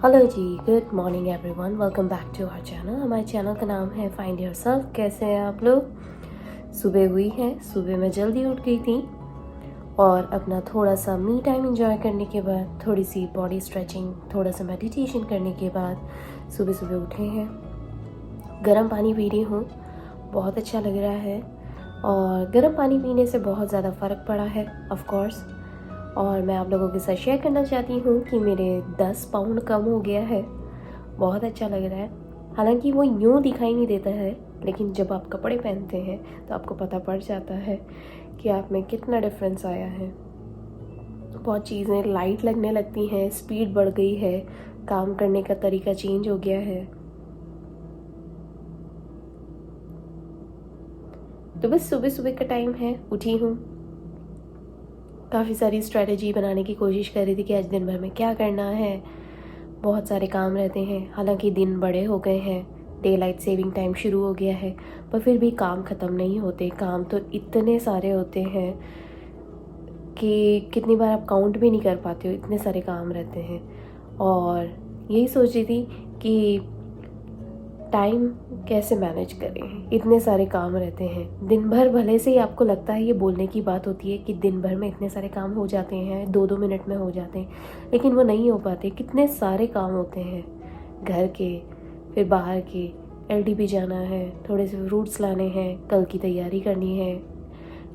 Hello ji, good morning everyone. Welcome back to our channel. हमारे channel का नाम है फाइंड योरसेल्फ। कैसे हैं आप लोग? सुबह हुई है, सुबह मैं जल्दी उठ गई थी और अपना थोड़ा सा मी टाइम एंजॉय करने के बाद, थोड़ी सी बॉडी स्ट्रेचिंग, थोड़ा सा मेडिटेशन करने के बाद सुबह सुबह उठे हैं। गर्म पानी पी रही हूँ, बहुत अच्छा लग रहा है और गर्म पानी पीने से बहुत ज़्यादा फ़र्क पड़ा है ऑफ कोर्स। और मैं आप लोगों के साथ शेयर करना चाहती हूँ कि मेरे 10 पाउंड कम हो गया है। बहुत अच्छा लग रहा है। हालांकि वो यूँ दिखाई नहीं देता है, लेकिन जब आप कपड़े पहनते हैं तो आपको पता पड़ जाता है कि आप में कितना डिफरेंस आया है। बहुत चीज़ें लाइट लगने लगती हैं, स्पीड बढ़ गई है, काम करने का तरीका चेंज हो गया है। तो बस सुबह सुबह का टाइम है, उठी हूँ, काफ़ी सारी स्ट्रेटजी बनाने की कोशिश कर रही थी कि आज दिन भर में क्या करना है। बहुत सारे काम रहते हैं, हालांकि दिन बड़े हो गए हैं, डे लाइट सेविंग टाइम शुरू हो गया है, पर फिर भी काम ख़त्म नहीं होते। काम तो इतने सारे होते हैं कि कितनी बार आप काउंट भी नहीं कर पाते हो, इतने सारे काम रहते हैं। और यही सोच रही थी कि टाइम कैसे मैनेज करें, इतने सारे काम रहते हैं दिन भर। भले से ही आपको लगता है ये बोलने की बात होती है कि दिन भर में इतने सारे काम हो जाते हैं, 2-2 मिनट में हो जाते हैं, लेकिन वो नहीं हो पाते। कितने सारे काम होते हैं घर के, फिर बाहर के, एलडीपी जाना है, थोड़े से फ्रूट्स लाने हैं, कल की तैयारी करनी है।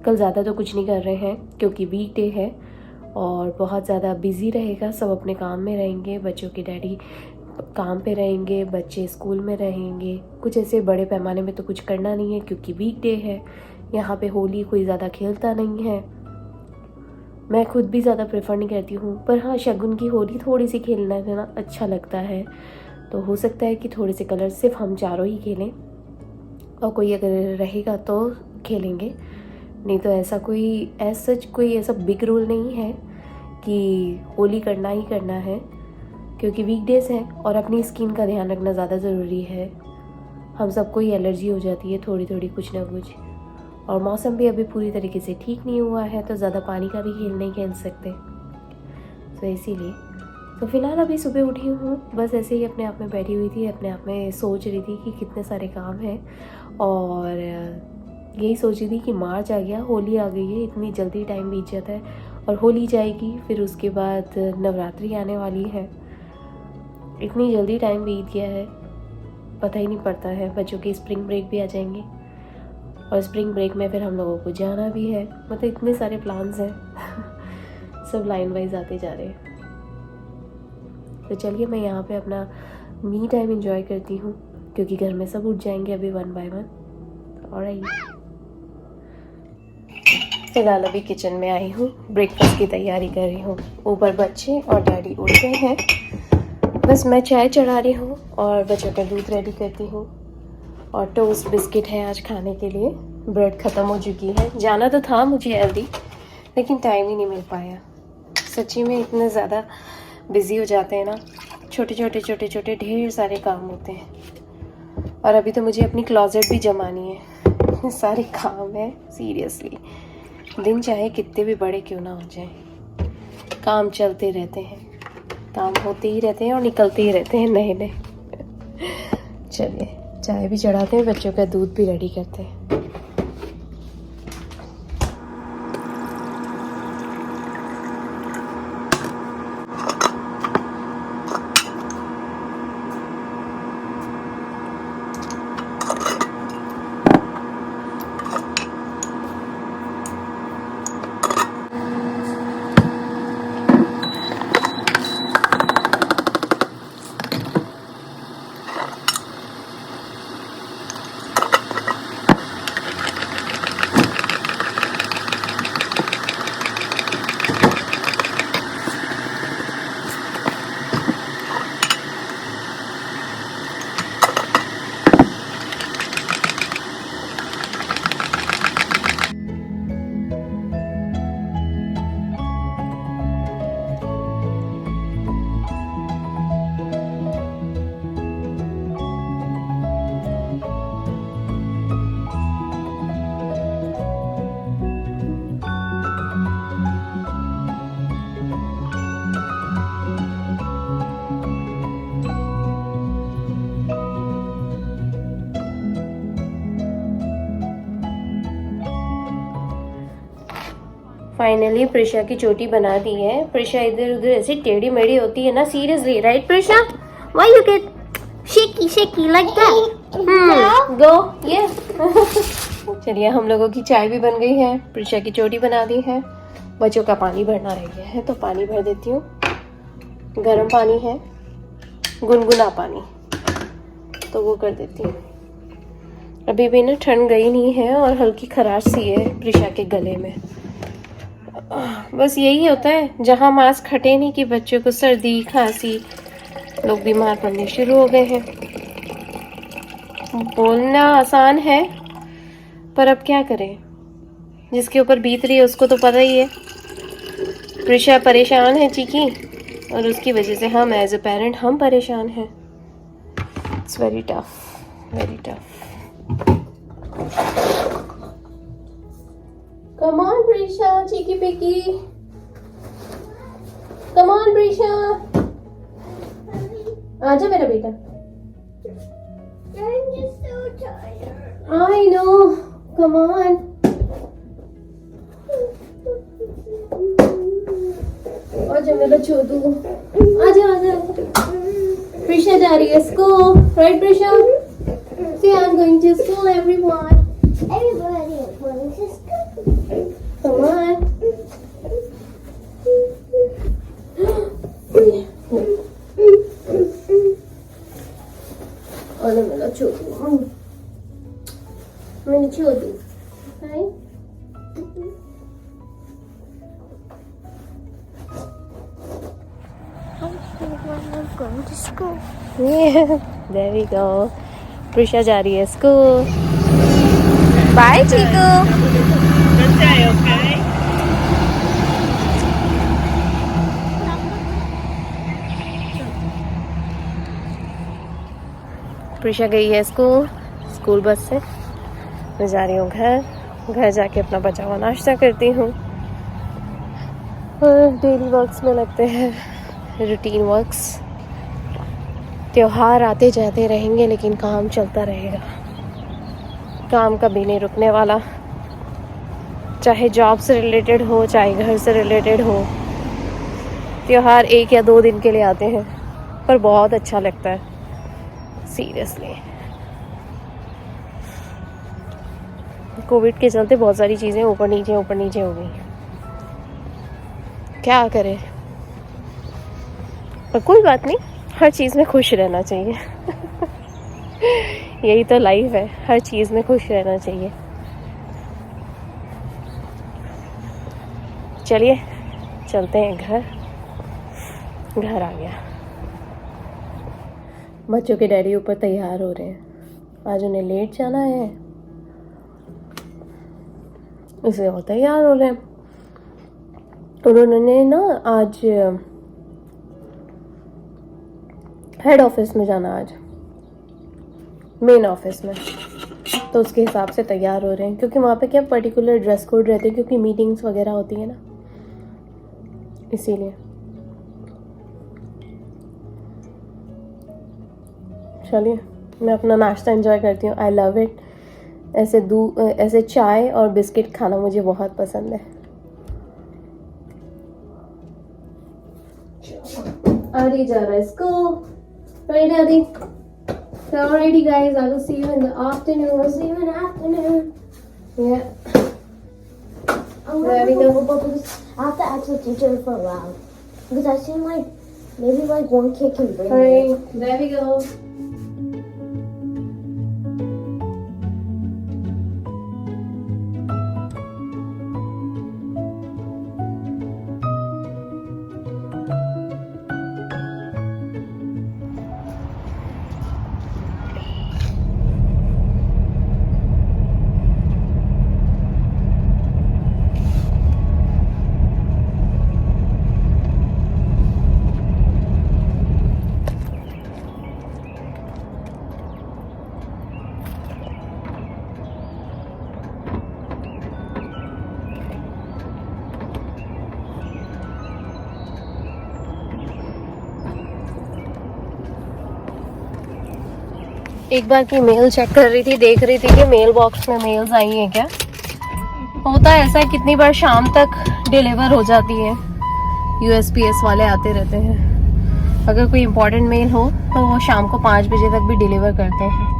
कल ज़्यादा तो कुछ नहीं कर रहे हैं क्योंकि वीकडे है और बहुत ज़्यादा बिज़ी रहेगा, सब अपने काम में रहेंगे, बच्चों के डैडी काम पे रहेंगे, बच्चे स्कूल में रहेंगे। कुछ ऐसे बड़े पैमाने में तो कुछ करना नहीं है क्योंकि वीकडे है। यहाँ पे होली कोई ज़्यादा खेलता नहीं है, मैं खुद भी ज़्यादा प्रेफर नहीं करती हूँ, पर हाँ शगुन की होली थोड़ी सी खेलना है ना, अच्छा लगता है। तो हो सकता है कि थोड़े से कलर सिर्फ हम चारों ही खेलें और कोई अगर रहेगा तो खेलेंगे, नहीं तो ऐसा कोई सच कोई ऐसा बिग रूल नहीं है कि होली करना ही करना है, क्योंकि वीकडेज हैं और अपनी स्किन का ध्यान रखना ज़्यादा ज़रूरी है। हम सबको ही एलर्जी हो जाती है थोड़ी थोड़ी, कुछ ना कुछ, और मौसम भी अभी पूरी तरीके से ठीक नहीं हुआ है, तो ज़्यादा पानी का भी खेल नहीं खेल सकते। तो इसीलिए तो फ़िलहाल अभी सुबह उठी हूँ, बस ऐसे ही अपने आप में बैठी हुई थी, अपने आप में सोच रही थी कि कितने सारे काम हैं। और यही सोच रही थी कि मार्च आ गया, होली आ गई है, इतनी जल्दी टाइम बीत जाता है। और होली जाएगी, फिर उसके बाद नवरात्रि आने वाली है, इतनी जल्दी टाइम बीत गया है, पता ही नहीं पड़ता है। बच्चों की स्प्रिंग ब्रेक भी आ जाएंगे और स्प्रिंग ब्रेक में फिर हम लोगों को जाना भी है, मतलब इतने सारे प्लान्स हैं सब लाइन वाइज आते जा रहे हैं। तो चलिए मैं यहाँ पे अपना मी टाइम एंजॉय करती हूँ क्योंकि घर में सब उठ जाएंगे अभी 1 बाय 1। ऑलराइट, फिलहाल अभी किचन में आई हूँ, ब्रेकफास्ट की तैयारी कर रही हूँ। ऊपर बच्चे और डैडी उठ गए हैं, बस मैं चाय चढ़ा रही हूँ और बच्चों का दूध रेडी करती हूँ। और टोस्ट बिस्किट है आज खाने के लिए। ब्रेड ख़त्म हो चुकी है, जाना तो था मुझे हेल्दी, लेकिन टाइम ही नहीं मिल पाया। सच्ची में इतने ज़्यादा बिज़ी हो जाते हैं ना, छोटे छोटे छोटे छोटे ढेर सारे काम होते हैं। और अभी तो मुझे अपनी क्लॉजेट भी जमानी है, इतने सारे काम है सीरियसली। दिन चाहे कितने भी बड़े क्यों ना हो जाए, काम चलते रहते हैं, काम होते ही रहते हैं और निकलते ही रहते हैं नए नए। चलिए चाय भी चढ़ाते हैं, बच्चों का दूध भी रेडी करते हैं। फाइनली प्रिशा की चोटी बना दी है। प्रिशा इधर उधर ऐसी टेढ़ी मेढ़ी होती है ना, seriously, right Prisha? Why you get shaky like that? Go, yeah. चलिए, हम लोगों की चाय भी बन गई है, प्रिशा की चोटी बना दी है, बच्चों का पानी भरना रह गया है तो पानी भर देती हूँ। गर्म पानी है, गुनगुना पानी, तो वो कर देती हूँ। अभी भी ना ठंड गई नहीं है और हल्की खराश सी है प्रिशा के गले में। बस यही होता है, जहाँ मास्क हटे नहीं कि बच्चों को सर्दी खांसी, लोग बीमार पड़ने शुरू हो गए हैं। बोलना आसान है पर अब क्या करें, जिसके ऊपर बीत रही है उसको तो पता ही है। प्रिशा परेशान है चीकी, और उसकी वजह से हम एज अ पेरेंट हम परेशान हैं। It's very tough, very tough. Come on Prisha, cheeky picky, come on Prisha, आजा मेरा बेटा। I'm just so tired. I know, come on. आजा मेरा छोटू, आजा आजा। प्रिशा जा रही है school, right Prisha? See, I'm going to school, everyone. Everybody is going to school. Come on. आजा मेरा छोटू, मेरा छोटू, हाय। Everyone is going to school. Yeah, there we go. Prisha जा रही है स्कूल। बाय चीकू। प्रिशा गई है स्कूल, स्कूल बस से। मैं जा रही हूँ घर जाके अपना बचा हुआ नाश्ता करती हूँ और डेली वर्क्स में लगते हैं, रूटीन वर्क्स। त्योहार आते जाते रहेंगे लेकिन काम चलता रहेगा, काम कभी नहीं रुकने वाला, चाहे जॉब से रिलेटेड हो चाहे घर से रिलेटेड हो। त्योहार 1 या 2 दिन के लिए आते हैं पर बहुत अच्छा लगता है, सीरियसली। कोविड के चलते बहुत सारी चीज़ें ऊपर नीचे हो गई, क्या करें, पर कोई बात नहीं, हर चीज़ में खुश रहना चाहिए। यही तो लाइफ है, हर चीज़ में खुश रहना चाहिए। चलिए चलते हैं घर आ गया। बच्चों के डैडी ऊपर तैयार हो रहे हैं, आज उन्हें लेट जाना है, इसलिए वो तैयार हो रहे हैं। उन्होंने ना आज हेड ऑफिस में जाना, आज मेन ऑफिस में, तो उसके हिसाब से तैयार हो रहे हैं, क्योंकि वहाँ पे क्या पर्टिकुलर ड्रेस कोड रहते हैं, क्योंकि मीटिंग्स वगैरह होती है ना, इसीलिए। चलिए मैं अपना नाश्ता एंजॉय करती हूँ, आई लव इट। ऐसे चाय और बिस्किट खाना मुझे बहुत पसंद है। आदि जा रहा है स्कूल, राइट आदि? So alrighty guys, I will see you in the afternoon. We'll see you in the afternoon. Yeah. I'm There we gonna go. go because I have to ask the teacher for a while. Because I seen maybe one kid can bring me. Alright, there we go. एक बार की mail check कर रही थी, देख रही थी कि mail box में मेल्स आई हैं क्या। होता है ऐसा, कितनी बार शाम तक डिलीवर हो जाती है, USPS वाले आते रहते हैं। अगर कोई इम्पोर्टेंट मेल हो तो वो शाम को 5 बजे तक भी डिलीवर करते हैं।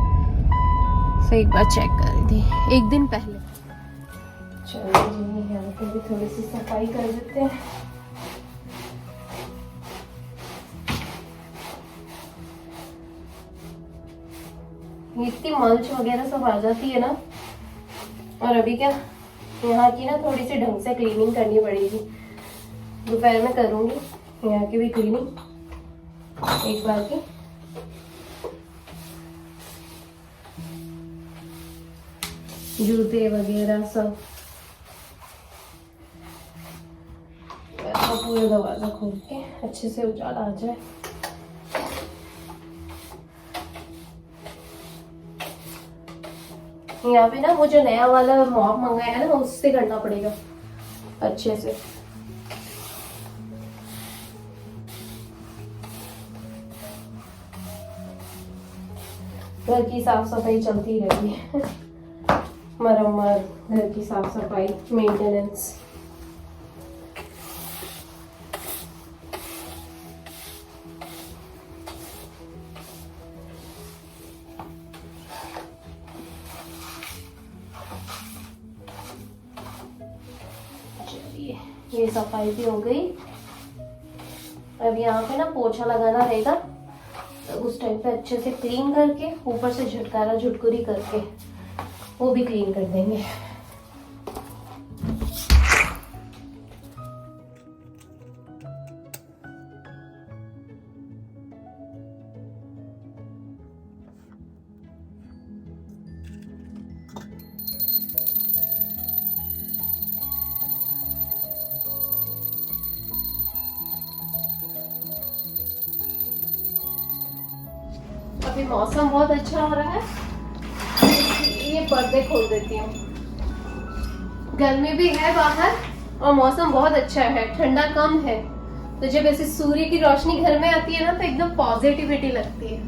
तो एक बार चेक कर रही थी एक दिन पहले। चलिए जी, यहाँ पे भी थोड़ी सी सफाई कर देते हैं। इतनी मल्च वगैरह सब आ जाती है ना, और अभी क्या यहाँ की ना थोड़ी सी ढंग से क्लीनिंग करनी पड़ेगी। दोपहर में करूँगी यहाँ की भी क्लीनिंग एक बार की। जूते वगैरह सब पूरा दरवाजा खोल के अच्छे से उजाला आ जाए। यहाँ पे ना वो जो नया वाला मॉप मंगाया है ना, उससे करना पड़ेगा अच्छे से। घर की साफ सफाई चलती रहती है, मरम्मत, घर की साफ सफाई, मेंटेनेंस। ये सफाई भी हो गई। अब यहाँ पे ना पोछा लगाना रहेगा, तो उस टाइम पे अच्छे से क्लीन करके ऊपर से झटकारा झुटकुरी करके वो भी क्लीन कर देंगे। अभी मौसम बहुत अच्छा हो रहा है, ये पर्दे खोल देती हूँ। गर्मी भी है बाहर और मौसम बहुत अच्छा है, ठंडा कम है, तो जब ऐसे सूर्य की रोशनी घर में आती है ना तो एकदम पॉजिटिविटी लगती है।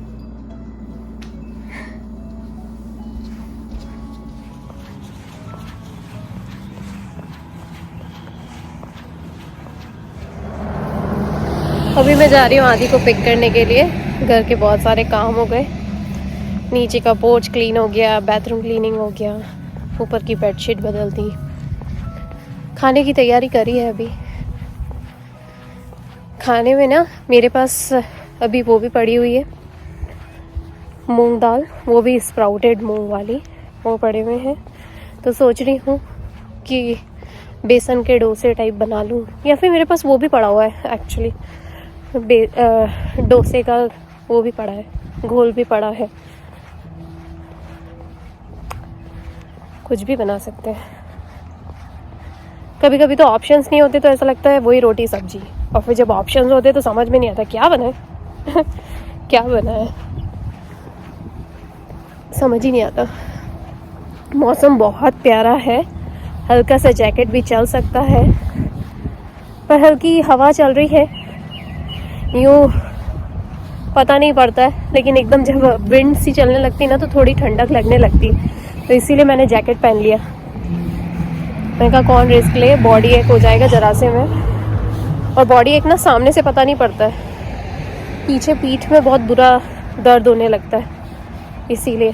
अभी मैं जा रही हूँ आदि को पिक करने के लिए। घर के बहुत सारे काम हो गए, नीचे का पोर्च क्लीन हो गया, बाथरूम क्लीनिंग हो गया, ऊपर की बेडशीट बदल दी, खाने की तैयारी करी है। अभी खाने में ना मेरे पास अभी वो भी पड़ी हुई है मूंग दाल, वो भी स्प्राउटेड मूंग वाली, वो पड़े हुए हैं। तो सोच रही हूँ कि बेसन के डोसे टाइप बना लूँ, या फिर मेरे पास वो भी पड़ा हुआ है एक्चुअली, डोसे का वो भी पड़ा है, घोल भी पड़ा है, कुछ भी बना सकते हैं। कभी कभी तो ऑप्शंस नहीं होते तो ऐसा लगता है वही रोटी सब्जी, और फिर जब ऑप्शंस होते तो समझ में नहीं आता क्या बना है क्या बना है, समझ ही नहीं आता। मौसम बहुत प्यारा है, हल्का सा जैकेट भी चल सकता है, पर हल्की हवा चल रही है, यूँ पता नहीं पड़ता है, लेकिन एकदम जब विंड सी चलने लगती है ना तो थोड़ी ठंडक लगने लगती है, तो इसीलिए मैंने जैकेट पहन लिया। मैंने कहा कौन रिस्क ले, बॉडी एक हो जाएगा जरा से में, और बॉडी एक ना सामने से पता नहीं पड़ता है, पीछे पीठ में बहुत बुरा दर्द होने लगता है, इसीलिए।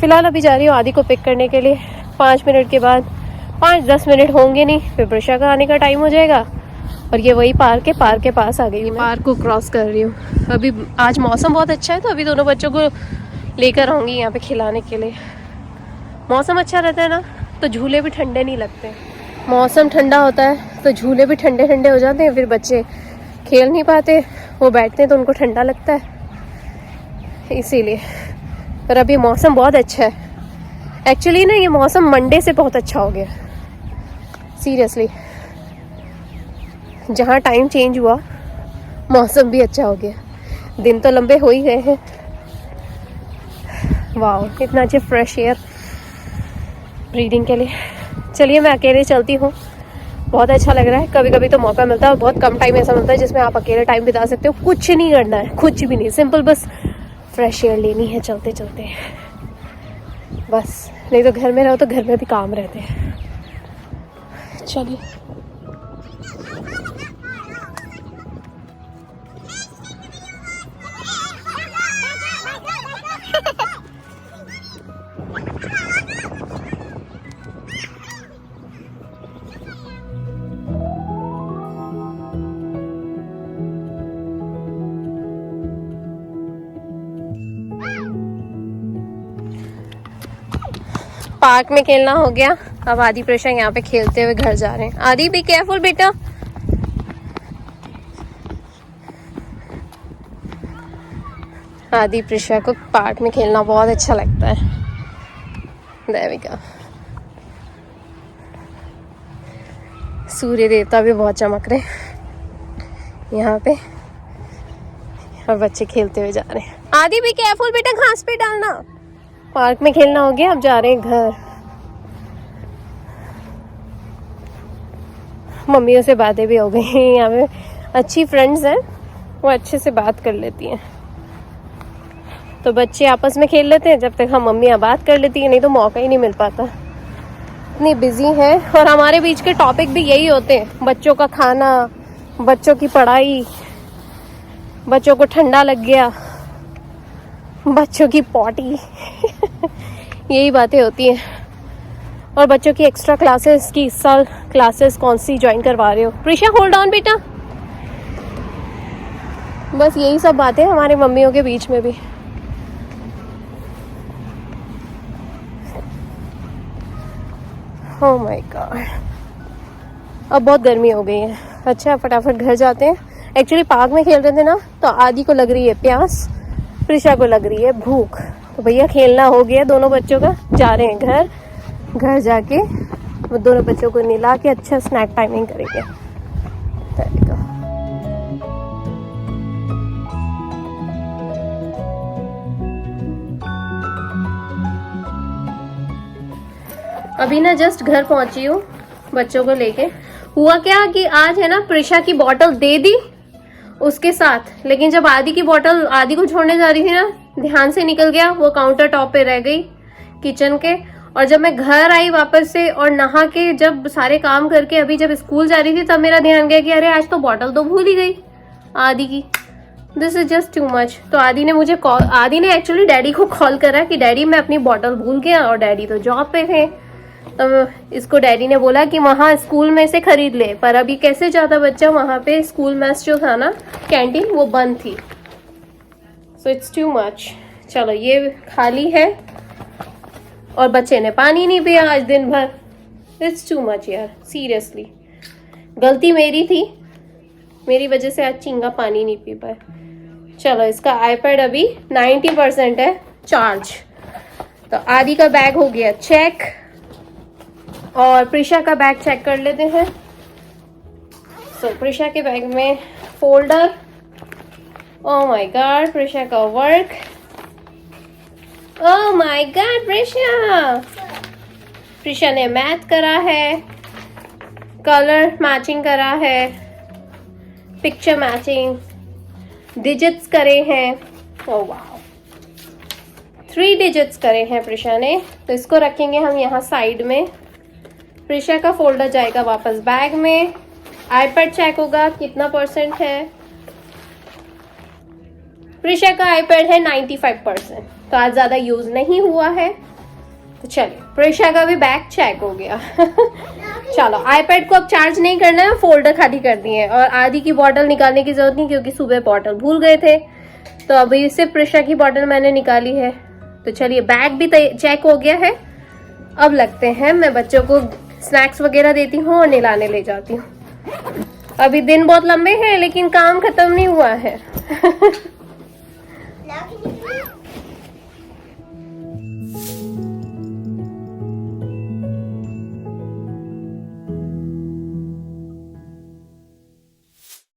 फिलहाल अभी जा रही हूँ आदि को पिक करने के लिए। 5 मिनट के बाद, 5-10 मिनट होंगे नहीं, फिर प्रशा का आने का टाइम हो जाएगा। और ये वही पार्क के पास आ गई हूँ, पार्क को क्रॉस कर रही हूँ। अभी आज मौसम बहुत अच्छा है, तो अभी दोनों बच्चों को लेकर आऊँगी यहाँ पे खिलाने के लिए। मौसम अच्छा रहता है ना तो झूले भी ठंडे नहीं लगते, मौसम ठंडा होता है तो झूले भी ठंडे ठंडे हो जाते हैं, फिर बच्चे खेल नहीं पाते, वो बैठते हैं तो उनको ठंडा लगता है, इसीलिए। पर अभी मौसम बहुत अच्छा है एक्चुअली ना, ये मौसम मंडे से बहुत अच्छा हो गया सीरियसली। जहाँ टाइम चेंज हुआ मौसम भी अच्छा हो गया, दिन तो लंबे हो ही गए हैं। वाह, इतना अच्छा फ्रेश एयर ब्रीदिंग के लिए। चलिए मैं अकेले चलती हूँ, बहुत अच्छा लग रहा है। कभी कभी तो मौका मिलता है, और बहुत कम टाइम ऐसा मिलता है जिसमें आप अकेले टाइम बिता सकते हो, कुछ नहीं करना है, कुछ भी नहीं, सिंपल बस फ्रेश एयर लेनी है चलते चलते, बस नहीं तो घर में रहो तो घर में भी काम रहते हैं। चलिए पार्क में खेलना हो गया। अब आदि प्रेशा यहाँ पे खेलते हुए घर जा रहे हैं। आदि बी केयरफुल बेटा। आदि प्रेशा को पार्क में खेलना बहुत अच्छा लगता है। There we go। सूर्य देवता भी बहुत चमक रहे हैं यहाँ पे और बच्चे खेलते हुए जा रहे हैं। आदि बी केयरफुल बेटा, घास पे डालना। पार्क में खेलना हो गया, अब जा रहे हैं घर। मम्मियों से बातें भी हो गई हैं, यहाँ पे अच्छी फ्रेंड्स हैं, वो अच्छे से बात कर लेती हैं। तो बच्चे आपस में खेल लेते हैं जब तक हम मम्मियाँ बात कर लेती हैं, नहीं तो मौका ही नहीं मिल पाता, इतनी बिजी हैं। और हमारे बीच के टॉपिक भी यही होते हैं, बच्चों का खाना, बच्चों की पढ़ाई, बच्चों को ठंडा लग गया, बच्चों की पॉटी यही बातें होती हैं। और बच्चों की एक्स्ट्रा क्लासेस की इस साल क्लासेस कौन सी ज्वाइन करवा रहे हो? प्रिशा होल्ड ऑन बेटा। बस यही सब बातें हमारे मम्मियों के बीच में भी। ओह माय गॉड, अब बहुत गर्मी हो गई है। अच्छा फटाफट घर जाते हैं। एक्चुअली पार्क में खेल रहे थे ना, तो आदि को लग रही है प्यास, प्रिशा को लग रही है भूख। तो भैया खेलना हो गया दोनों बच्चों का, जा रहे हैं घर। घर जाके वो दोनों बच्चों को नहला के अच्छा स्नैक टाइमिंग करेंगे। अभी ना जस्ट घर पहुंची हूँ बच्चों को लेके। हुआ क्या कि आज है ना, प्रिशा की बोतल दे दी उसके साथ, लेकिन जब आदि की बोतल आदि को छोड़ने जा रही थी ना, ध्यान से निकल गया, वो काउंटर टॉप पे रह गई किचन के। और जब मैं घर आई वापस से और नहा के जब सारे काम करके अभी जब स्कूल जा रही थी, तब मेरा ध्यान गया कि अरे आज तो बोतल तो भूल ही गई आदि की। This is just too much. तो आदि ने एक्चुअली डैडी को कॉल करा कि डैडी मैं अपनी बोतल भूल गया, और डैडी तो जॉब पे थे। तो इसको डैडी ने बोला कि वहाँ स्कूल में से खरीद ले, पर अभी कैसे जाता बच्चा, वहाँ पे स्कूल मेस जो था ना कैंटीन, वो बंद थी। So it's too much. चलो ये खाली है और बच्चे ने पानी नहीं पिया आज दिन भर। इट्स टू मच यार, सीरियसली गलती मेरी थी, मेरी वजह से आज चिंगा पानी नहीं पी पाए। चलो इसका आईपैड अभी 90% है चार्ज। तो आदि का बैग हो गया चेक, और प्रिशा का बैग चेक कर लेते हैं। सो प्रिशा के बैग में folder, oh my god Prisha का work, oh my god Prisha ने मैथ करा है, कलर मैचिंग करा है, पिक्चर मैचिंग, डिजिट्स करे हैं। ओह वाओ, 3 डिजिट्स करे हैं प्रिशा ने। तो इसको रखेंगे हम यहाँ साइड में। प्रिशा का फोल्डर जाएगा वापस बैग में। आईपैड चेक होगा कितना % है। प्रिशा का आईपैड है 95%, तो आज ज्यादा यूज नहीं हुआ है। तो चलिए प्रिशा का भी बैग चेक हो गया। चलो आईपैड को अब चार्ज नहीं करना है, फोल्डर खाली कर दिए। और आदि की बॉटल निकालने की जरूरत नहीं, क्योंकि सुबह बॉटल भूल गए थे। तो अभी सिर्फ प्रिशा की बॉटल मैंने निकाली है। तो चलिए बैग भी चेक हो गया है। अब लगते हैं, मैं बच्चों को स्नैक्स वगैरह देती हूँ और नहलाने ले जाती हूँ। अभी दिन बहुत लंबे हैं, लेकिन काम खत्म नहीं हुआ है।